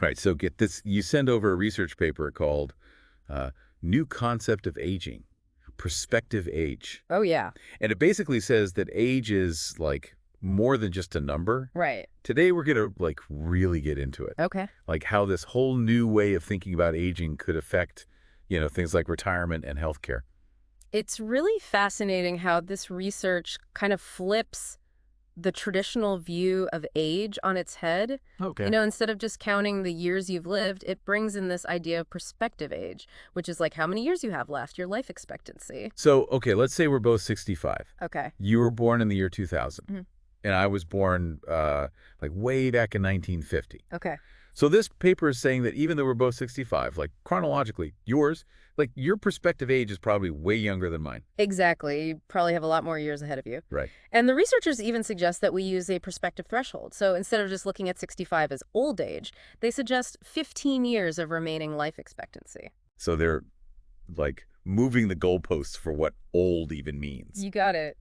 Right. So get this. You send over a research paper called uh, New Concept of Aging, Prospective Age. Oh, yeah. And it basically says that age is like more than just a number. Right. Today, we're going to like really get into it. Okay. Like how this whole new way of thinking about aging could affect, things like retirement and healthcare. It's really fascinating how this research kind of flips the traditional view of age on its head. Okay. Instead of just counting the years you've lived, it brings in this idea of prospective age, which is like how many years you have left, your life expectancy. So, okay, let's say we're both 65. Okay. You were born in the year 2000, Mhm. and I was born like way back in 1950. Okay. So this paper is saying that even though we're both 65, like chronologically, your prospective age is probably way younger than mine. Exactly. You probably have a lot more years ahead of you. Right. And the researchers even suggest that we use a prospective threshold. So instead of just looking at 65 as old age, they suggest 15 years of remaining life expectancy. So they're like moving the goalposts for what old even means. You got it.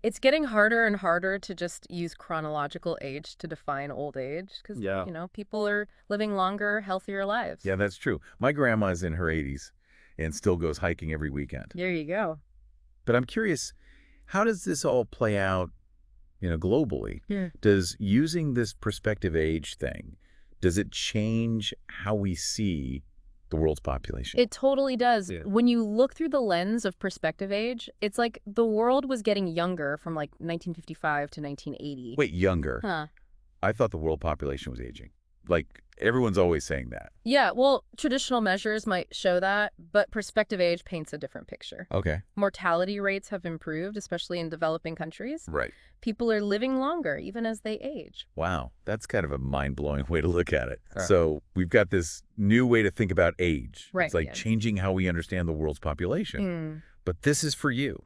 It's getting harder and harder to just use chronological age to define old age because, Yeah. people are living longer, healthier lives. Yeah, that's true. My grandma's in her 80s and still goes hiking every weekend. There you go. But I'm curious, how does this all play out, globally? Yeah. Does using this prospective age thing, does it change how we see the world's population? It totally does. Yeah. When you look through the lens of perspective age, it's like the world was getting younger from like 1955 to 1980. Wait, younger. Huh. I thought the world population was aging. Like, everyone's always saying that. Yeah, well, traditional measures might show that, but perspective age paints a different picture. Okay. Mortality rates have improved, especially in developing countries. Right. People are living longer, even as they age. Wow. That's kind of a mind-blowing way to look at it. Sure. So we've got this new way to think about age. Right, It's like yes. changing how we understand the world's population. Mm. But this is for you.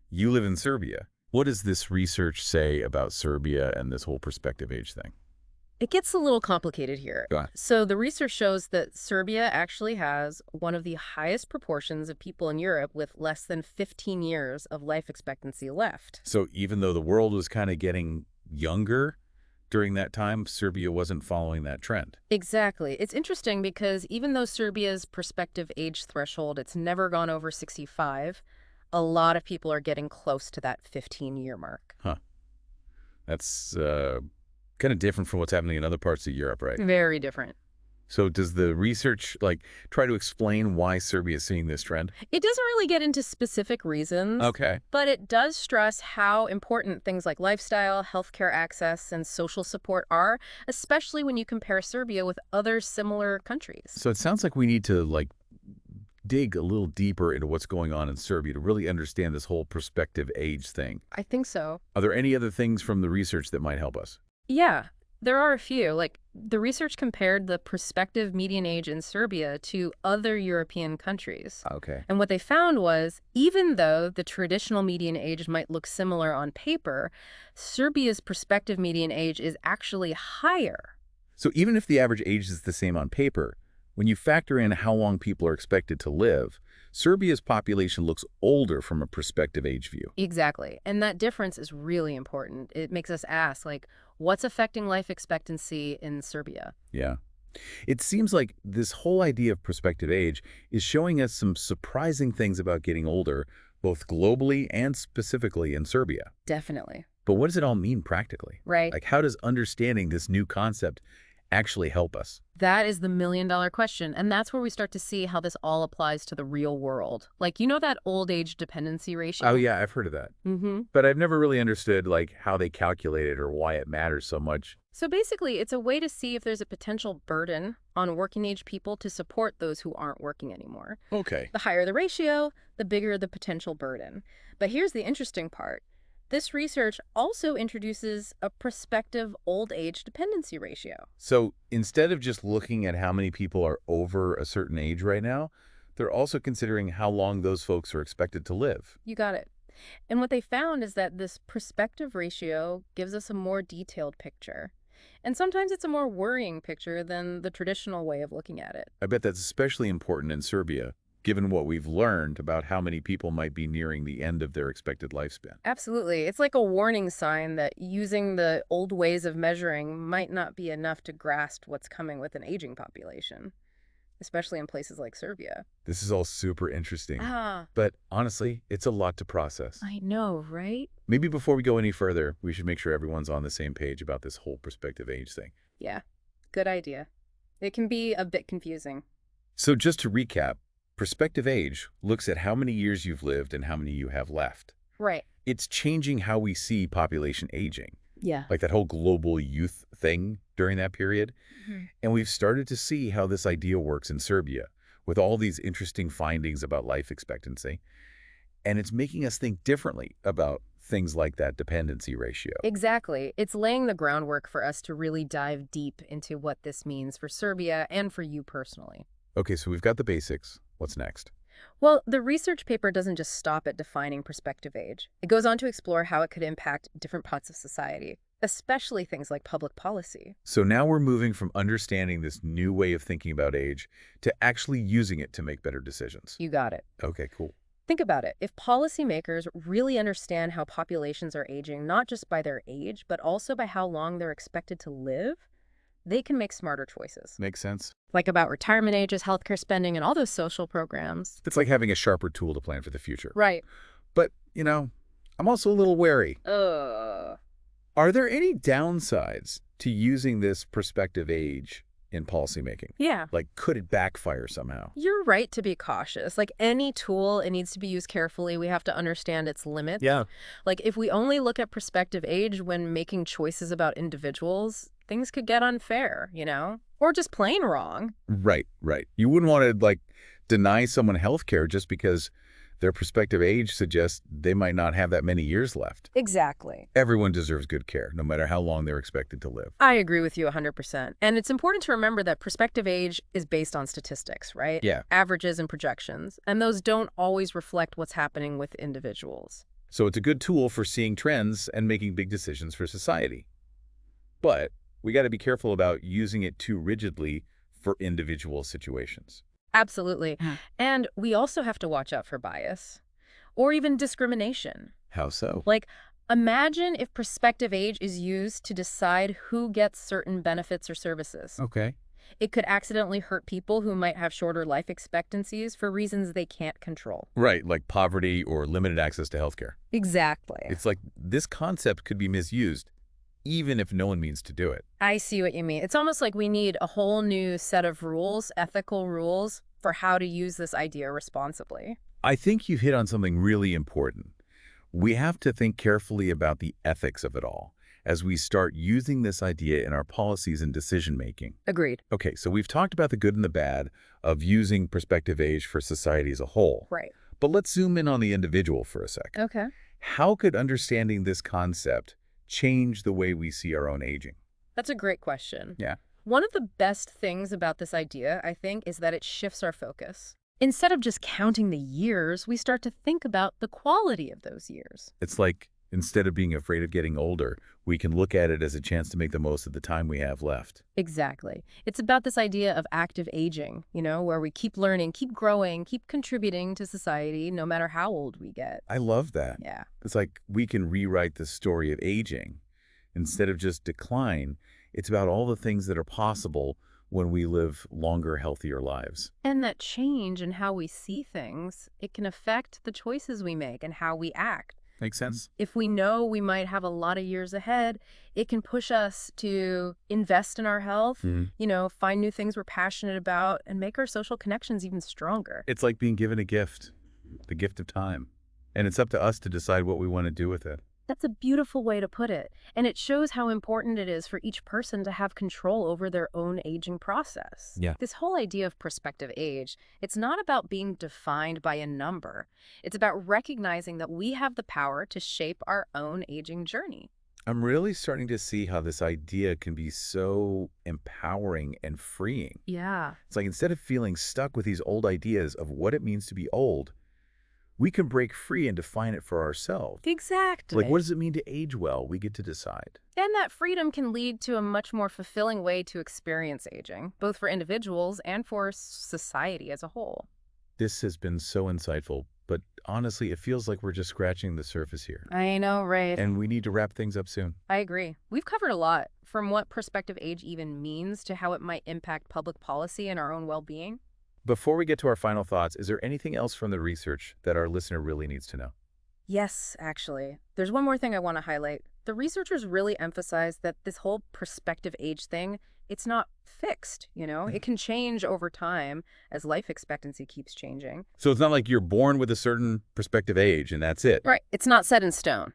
You live in Serbia. What does this research say about Serbia and this whole prospective age thing? It gets a little complicated here. Go on. So the research shows that Serbia actually has one of the highest proportions of people in Europe with less than 15 years of life expectancy left. So even though the world was kind of getting younger during that time, Serbia wasn't following that trend. Exactly. It's interesting because even though Serbia's prospective age threshold, it's never gone over 65, a lot of people are getting close to that 15-year mark. Huh. That's kind of different from what's happening in other parts of Europe, right? Very different. So does the research try to explain why Serbia is seeing this trend? It doesn't really get into specific reasons, Okay. but it does stress how important things like lifestyle, healthcare access, and social support are, especially when you compare Serbia with other similar countries. So it sounds like we need to dig a little deeper into what's going on in Serbia to really understand this whole prospective age thing. I think so. Are there any other things from the research that might help us? Yeah, there are a few. The research compared the prospective median age in Serbia to other European countries. Okay. And what they found was, even though the traditional median age might look similar on paper, Serbia's prospective median age is actually higher. So even if the average age is the same on paper, when you factor in how long people are expected to live, Serbia's population looks older from a prospective age view. Exactly. And that difference is really important. It makes us ask, what's affecting life expectancy in Serbia? Yeah. It seems like this whole idea of prospective age is showing us some surprising things about getting older, both globally and specifically in Serbia. Definitely. But what does it all mean practically? Right. How does understanding this new concept actually help us? That is the million-dollar question, and that's where we start to see how this all applies to the real world. That old age dependency ratio? Oh, yeah, I've heard of that. Mm-hmm. But I've never really understood, how they calculate it or why it matters so much. So basically, it's a way to see if there's a potential burden on working-age people to support those who aren't working anymore. Okay. The higher the ratio, the bigger the potential burden. But here's the interesting part. This research also introduces a prospective old age dependency ratio. So instead of just looking at how many people are over a certain age right now, they're also considering how long those folks are expected to live. You got it. And what they found is that this prospective ratio gives us a more detailed picture. And sometimes it's a more worrying picture than the traditional way of looking at it. I bet that's especially important in Serbia, given what we've learned about how many people might be nearing the end of their expected lifespan. Absolutely. It's like a warning sign that using the old ways of measuring might not be enough to grasp what's coming with an aging population, especially in places like Serbia. This is all super interesting, Ah, but honestly, it's a lot to process. I know, right? Maybe before we go any further, we should make sure everyone's on the same page about this whole perspective age thing. Yeah, good idea. It can be a bit confusing. So just to recap, perspective age looks at how many years you've lived and how many you have left. Right. It's changing how we see population aging, Yeah. like that whole global youth thing during that period. Mhm. And we've started to see how this idea works in Serbia with all these interesting findings about life expectancy. And it's making us think differently about things like that dependency ratio. Exactly. It's laying the groundwork for us to really dive deep into what this means for Serbia and for you personally. Okay, so we've got the basics. What's next? Well, the research paper doesn't just stop at defining prospective age. It goes on to explore how it could impact different parts of society, especially things like public policy. So now we're moving from understanding this new way of thinking about age to actually using it to make better decisions. You got it. Okay, cool. Think about it. If policymakers really understand how populations are aging, not just by their age, but also by how long they're expected to live, they can make smarter choices. Makes sense. Like about retirement ages, healthcare spending, and all those social programs. It's like having a sharper tool to plan for the future. Right. But, I'm also a little wary. Uh, Are there any downsides to using this perspective age in policymaking? yeah. Like, could it backfire somehow? You're right to be cautious. Like any tool, it needs to be used carefully. We have to understand its limits. Yeah. Like if we only look at prospective age when making choices about individuals, things could get unfair, or just plain wrong. Right, right. You wouldn't want to, deny someone health care just because their prospective age suggests they might not have that many years left. Exactly. Everyone deserves good care, no matter how long they're expected to live. I agree with you 100%. And it's important to remember that prospective age is based on statistics, right? Yeah. Averages and projections. And those don't always reflect what's happening with individuals. So it's a good tool for seeing trends and making big decisions for society. But we got to be careful about using it too rigidly for individual situations. Absolutely. And we also have to watch out for bias or even discrimination. How so? Like, imagine if prospective age is used to decide who gets certain benefits or services. Okay. It could accidentally hurt people who might have shorter life expectancies for reasons they can't control. Right, like poverty or limited access to healthcare. Exactly. It's like this concept could be misused, even if no one means to do it. I see what you mean. It's almost like we need a whole new set of rules, ethical rules, for how to use this idea responsibly. I think you've hit on something really important. We have to think carefully about the ethics of it all as we start using this idea in our policies and decision-making. Agreed. Okay, so we've talked about the good and the bad of using prospective age for society as a whole. Right. But let's zoom in on the individual for a sec. Okay. How could understanding this concept change the way we see our own aging? That's a great question. Yeah. One of the best things about this idea, I think, is that it shifts our focus. Instead of just counting the years, we start to think about the quality of those years. It's like instead of being afraid of getting older, we can look at it as a chance to make the most of the time we have left. Exactly. It's about this idea of active aging, where we keep learning, keep growing, keep contributing to society, no matter how old we get. I love that. Yeah. It's like we can rewrite the story of aging. Instead of just decline, it's about all the things that are possible when we live longer, healthier lives. And that change in how we see things, it can affect the choices we make and how we act. Makes sense? If we know we might have a lot of years ahead, it can push us to invest in our health, find new things we're passionate about, and make our social connections even stronger. It's like being given a gift, the gift of time. And it's up to us to decide what we want to do with it. That's a beautiful way to put it. And it shows how important it is for each person to have control over their own aging process. Yeah. This whole idea of prospective age, it's not about being defined by a number. It's about recognizing that we have the power to shape our own aging journey. I'm really starting to see how this idea can be so empowering and freeing. Yeah. It's like instead of feeling stuck with these old ideas of what it means to be old, we can break free and define it for ourselves. Exactly. Like, what does it mean to age well? We get to decide. And that freedom can lead to a much more fulfilling way to experience aging, both for individuals and for society as a whole. This has been so insightful, but honestly, it feels like we're just scratching the surface here. I know, right? And we need to wrap things up soon. I agree. We've covered a lot, from what perspective age even means to how it might impact public policy and our own well-being. Before we get to our final thoughts, is there anything else from the research that our listener really needs to know? Yes, actually. There's one more thing I want to highlight. The researchers really emphasize that this whole perspective age thing, it's not fixed, you know? It can change over time as life expectancy keeps changing. So it's not like you're born with a certain prospective age and that's it. Right. It's not set in stone.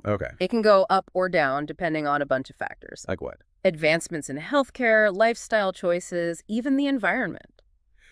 Okay. It can go up or down depending on a bunch of factors. Like what? Advancements in healthcare, lifestyle choices, even the environment.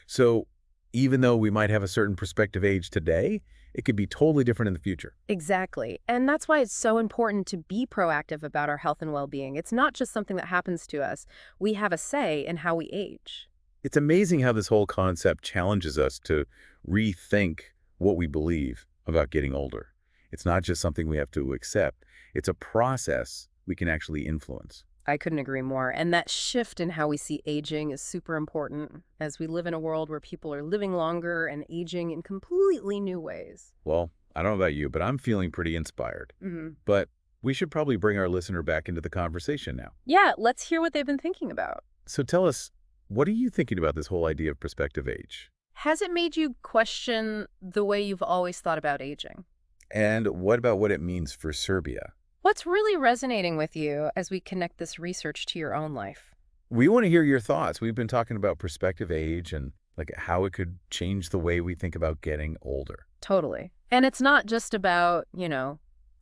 So even though we might have a certain prospective age today, it could be totally different in the future. Exactly. And that's why it's so important to be proactive about our health and well-being. It's not just something that happens to us. We have a say in how we age. It's amazing how this whole concept challenges us to rethink what we believe about getting older. It's not just something we have to accept. It's a process we can actually influence. I couldn't agree more. And that shift in how we see aging is super important as we live in a world where people are living longer and aging in completely new ways. Well, I don't know about you, but I'm feeling pretty inspired. Mm-hmm. But we should probably bring our listener back into the conversation now. Yeah, let's hear what they've been thinking about. So tell us, what are you thinking about this whole idea of prospective age? Has it made you question the way you've always thought about aging? And what about what it means for Serbia? What's really resonating with you as we connect this research to your own life? We want to hear your thoughts. We've been talking about prospective age and like how it could change the way we think about getting older. Totally. And it's not just about,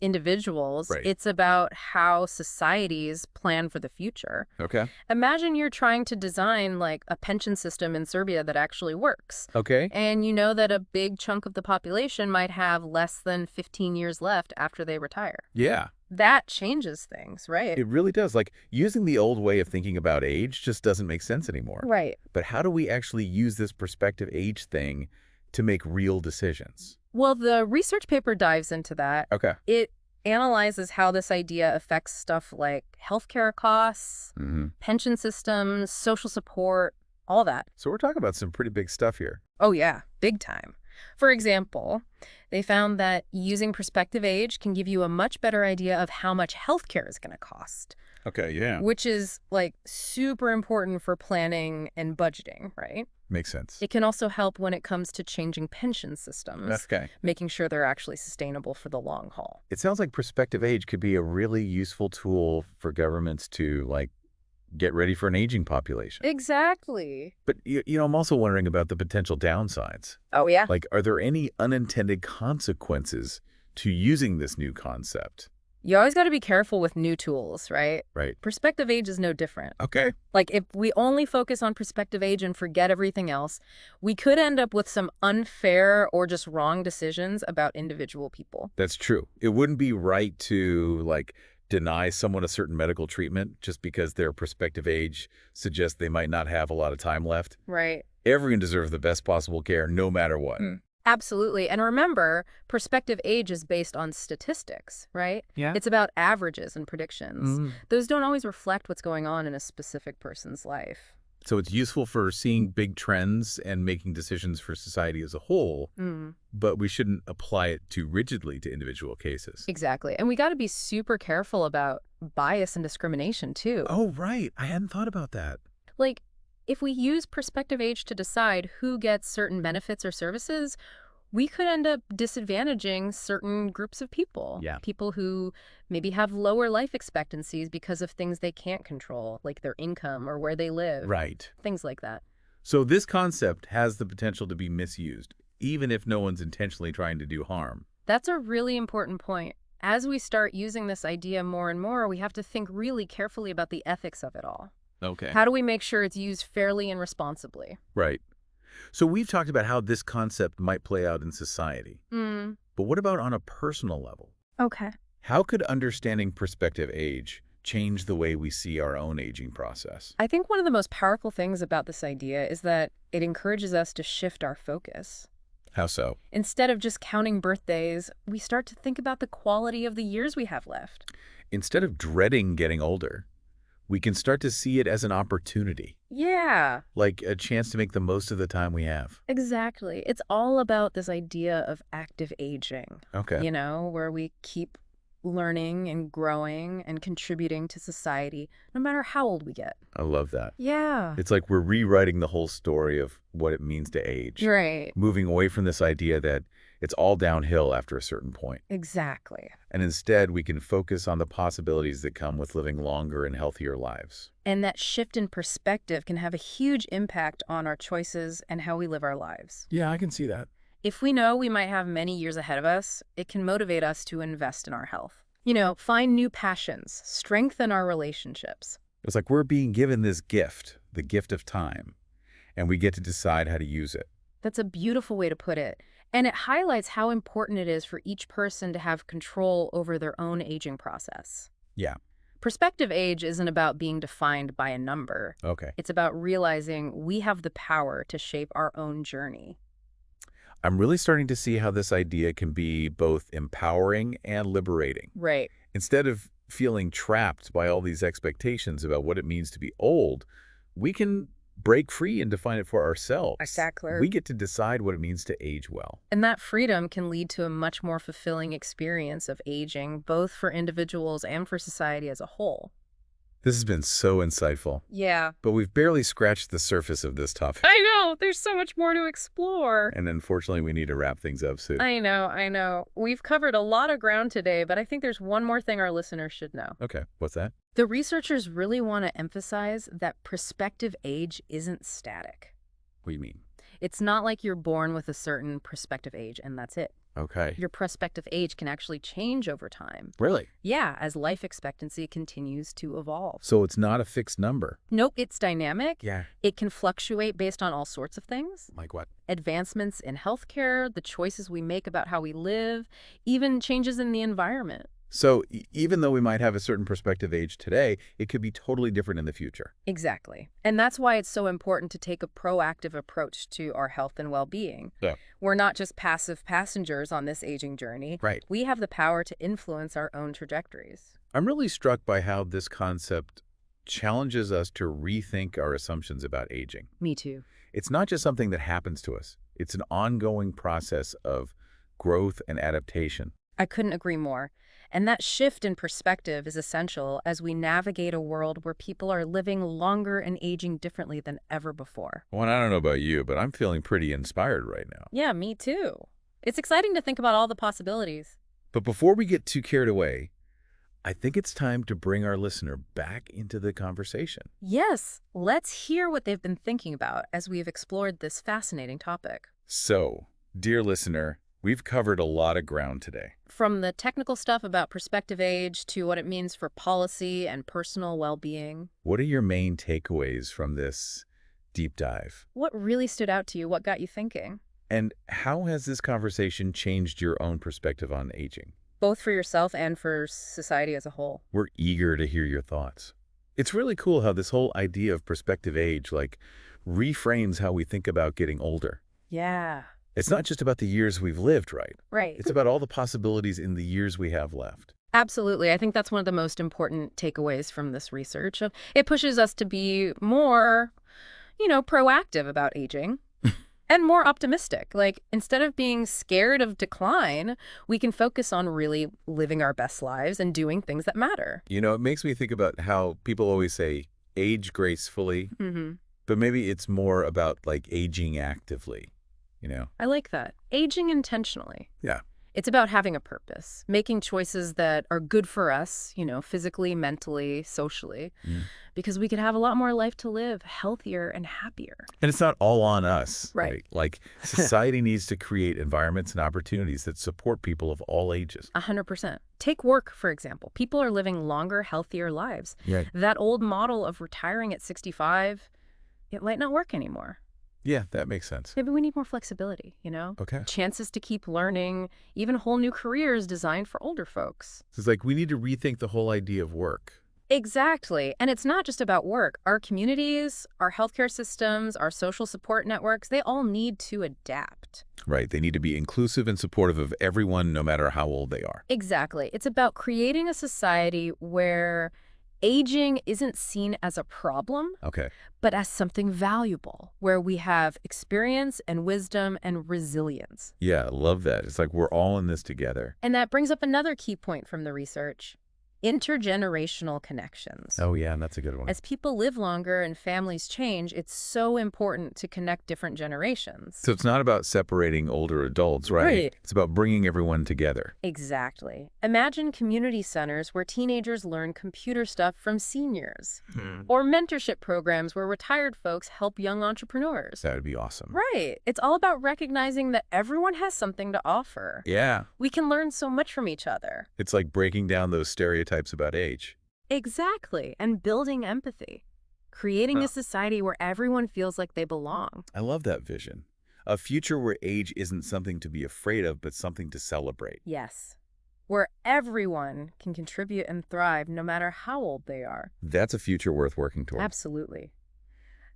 individuals. Right. It's about how societies plan for the future. Okay. Imagine you're trying to design like a pension system in Serbia that actually works. Okay. And you know that a big chunk of the population might have less than 15 years left after they retire. Yeah. That changes things, right? It really does. Like using the old way of thinking about age just doesn't make sense anymore. Right. But how do we actually use this prospective age thing to make real decisions? Well, the research paper dives into that. Okay. It analyzes how this idea affects stuff like healthcare costs, pension systems, social support, all that. So we're talking about some pretty big stuff here. Oh, yeah, big time. For example, they found that using prospective age can give you a much better idea of how much healthcare is going to cost. Okay, yeah. Which is like super important for planning and budgeting, right? Makes sense. It can also help when it comes to changing pension systems, Okay. making sure they're actually sustainable for the long haul. It sounds like prospective age could be a really useful tool for governments to like get ready for an aging population. Exactly. But I'm also wondering about the potential downsides. Oh, yeah? Like, are there any unintended consequences to using this new concept? You always got to be careful with new tools, right? Right. Perspective age is no different. Okay. Like, if we only focus on perspective age and forget everything else, we could end up with some unfair or just wrong decisions about individual people. That's true. It wouldn't be right to, like, deny someone a certain medical treatment just because their prospective age suggests they might not have a lot of time left. Right. Everyone deserves the best possible care no matter what. Absolutely. And remember, perspective age is based on statistics, right? Yeah. It's about averages and predictions. Those don't always reflect what's going on in a specific person's life. So it's useful for seeing big trends and making decisions for society as a whole, but we shouldn't apply it too rigidly to individual cases. Exactly. And we got to be super careful about bias and discrimination, too. Oh, right. I hadn't thought about that. Like, if we use perspective age to decide who gets certain benefits or services, we could end up disadvantaging certain groups of people. Yeah. People who maybe have lower life expectancies because of things they can't control, like their income or where they live. Right. Things like that. So this concept has the potential to be misused, even if no one's intentionally trying to do harm. That's a really important point. As we start using this idea more and more, we have to think really carefully about the ethics of it all. Okay. How do we make sure it's used fairly and responsibly? Right. So we've talked about how this concept might play out in society. But what about on a personal level? Okay. How could understanding prospective age change the way we see our own aging process? I think one of the most powerful things about this idea is that it encourages us to shift our focus. How so? Instead of just counting birthdays, we start to think about the quality of the years we have left. Instead of dreading getting older, We can start to see it as an opportunity, Yeah, like a chance to make the most of the time we have. exactly. It's all about this idea of active aging, Okay. where we keep learning and growing and contributing to society, no matter how old we get. I love that. Yeah. It's like we're rewriting the whole story of what it means to age, Right. moving away from this idea that it's all downhill after a certain point. Exactly. And instead, we can focus on the possibilities that come with living longer and healthier lives. And that shift in perspective can have a huge impact on our choices and how we live our lives. Yeah, I can see that. If we know we might have many years ahead of us, it can motivate us to invest in our health. Find new passions, strengthen our relationships. It's like we're being given this gift, the gift of time, and we get to decide how to use it. That's a beautiful way to put it. And it highlights how important it is for each person to have control over their own aging process. Yeah. Perspective age isn't about being defined by a number. Okay. It's about realizing we have the power to shape our own journey. I'm really starting to see how this idea can be both empowering and liberating. Right. Instead of feeling trapped by all these expectations about what it means to be old, we can break free and define it for ourselves. Exactly. We get to decide what it means to age well. And that freedom can lead to a much more fulfilling experience of aging, both for individuals and for society as a whole. This has been so insightful, Yeah. but we've barely scratched the surface of this topic. I know. There's so much more to explore. And unfortunately, we need to wrap things up soon. I know. We've covered a lot of ground today, but I think there's one more thing our listeners should know. Okay, what's that? The researchers really want to emphasize that prospective age isn't static. What do you mean? It's not like you're born with a certain prospective age and that's it. Okay. Your prospective age can actually change over time. Really? Yeah, as life expectancy continues to evolve. So it's not a fixed number? Nope, it's dynamic. Yeah. It can fluctuate based on all sorts of things. Like what? Advancements in healthcare, the choices we make about how we live, even changes in the environment. So even though we might have a certain prospective age today, it could be totally different in the future. Exactly. And that's why it's so important to take a proactive approach to our health and well-being. Yeah. We're not just passive passengers on this aging journey. Right. We have the power to influence our own trajectories. I'm really struck by how this concept challenges us to rethink our assumptions about aging. Me too. It's not just something that happens to us. It's an ongoing process of growth and adaptation. I couldn't agree more. And that shift in perspective is essential as we navigate a world where people are living longer and aging differently than ever before. Well, I don't know about you, but I'm feeling pretty inspired right now. Yeah, me too. It's exciting to think about all the possibilities. But before we get too carried away, I think it's time to bring our listener back into the conversation. Yes, let's hear what they've been thinking about as we've explored this fascinating topic. So, dear listener, we've covered a lot of ground today. From the technical stuff about prospective age to what it means for policy and personal well-being. What are your main takeaways from this deep dive? What really stood out to you? What got you thinking? And how has this conversation changed your own perspective on aging? Both for yourself and for society as a whole. We're eager to hear your thoughts. It's really cool how this whole idea of prospective age, reframes how we think about getting older. Yeah. It's not just about the years we've lived, right? Right. It's about all the possibilities in the years we have left. Absolutely. I think that's one of the most important takeaways from this research. It pushes us to be more, proactive about aging and more optimistic. Instead of being scared of decline, we can focus on really living our best lives and doing things that matter. It makes me think about how people always say age gracefully, but maybe it's more about aging actively. I like that. Aging intentionally. Yeah. It's about having a purpose, making choices that are good for us, physically, mentally, socially, because we could have a lot more life to live, healthier and happier. And it's not all on us. Right. Society needs to create environments and opportunities that support people of all ages. 100%. Take work, for example. People are living longer, healthier lives. Yeah. That old model of retiring at 65, it might not work anymore. Yeah, that makes sense. Maybe we need more flexibility, Okay. Chances to keep learning, even whole new careers designed for older folks. So it's we need to rethink the whole idea of work. Exactly. And it's not just about work. Our communities, our healthcare systems, our social support networks, they all need to adapt. Right. They need to be inclusive and supportive of everyone, no matter how old they are. Exactly. It's about creating a society where Aging isn't seen as a problem, Okay. but as something valuable, where we have experience and wisdom and resilience. Yeah, I love that. It's like we're all in this together. And that brings up another key point from the research: intergenerational connections. Oh, yeah, and that's a good one. As people live longer and families change, it's so important to connect different So generations. it's not about separating older adults, right? Right. It's about bringing everyone together. Exactly. Imagine community centers where teenagers learn computer stuff from seniors, or mentorship programs where retired folks help young entrepreneurs. That would be awesome. Right. It's all about recognizing that everyone has something to offer. Yeah. We can learn so much from each other. It's like breaking down those stereotypes about age. Exactly. And building empathy. Creating a society where everyone feels like they belong. I love that vision. A future where age isn't something to be afraid of, but something to celebrate. Yes. Where everyone can contribute and thrive no matter how old they are. That's a future worth working toward. Absolutely.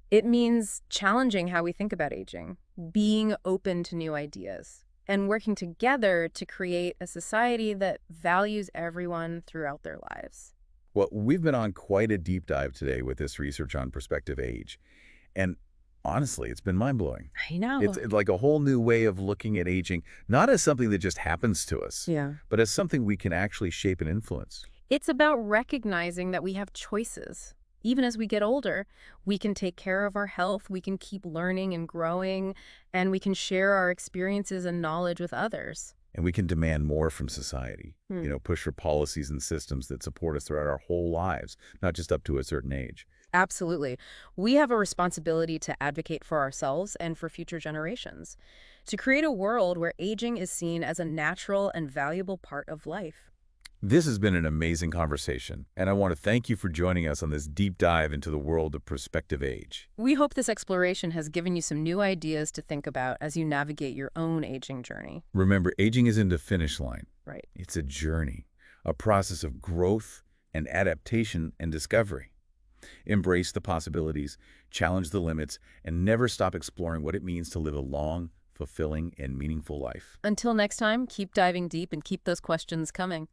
It means challenging how we think about aging, being open to new ideas, and working together to create a society that values everyone throughout their lives. Well, we've been on quite a deep dive today with this research on prospective age. And honestly, it's been mind-blowing. I know. It's like a whole new way of looking at aging, not as something that just happens to us, Yeah. but as something we can actually shape and influence. It's about recognizing that we have choices. Even as we get older, we can take care of our health, we can keep learning and growing, and we can share our experiences and knowledge with others. And we can demand more from society, Hmm. push for policies and systems that support us throughout our whole lives, not just up to a certain age. Absolutely. We have a responsibility to advocate for ourselves and for future generations, to create a world where aging is seen as a natural and valuable part of life. This has been an amazing conversation, and I want to thank you for joining us on this deep dive into the world of prospective age. We hope this exploration has given you some new ideas to think about as you navigate your own aging journey. Remember, aging isn't a finish line. Right. It's a journey, a process of growth and adaptation and discovery. Embrace the possibilities, challenge the limits, and never stop exploring what it means to live a long, fulfilling, and meaningful life. Until next time, keep diving deep and keep those questions coming.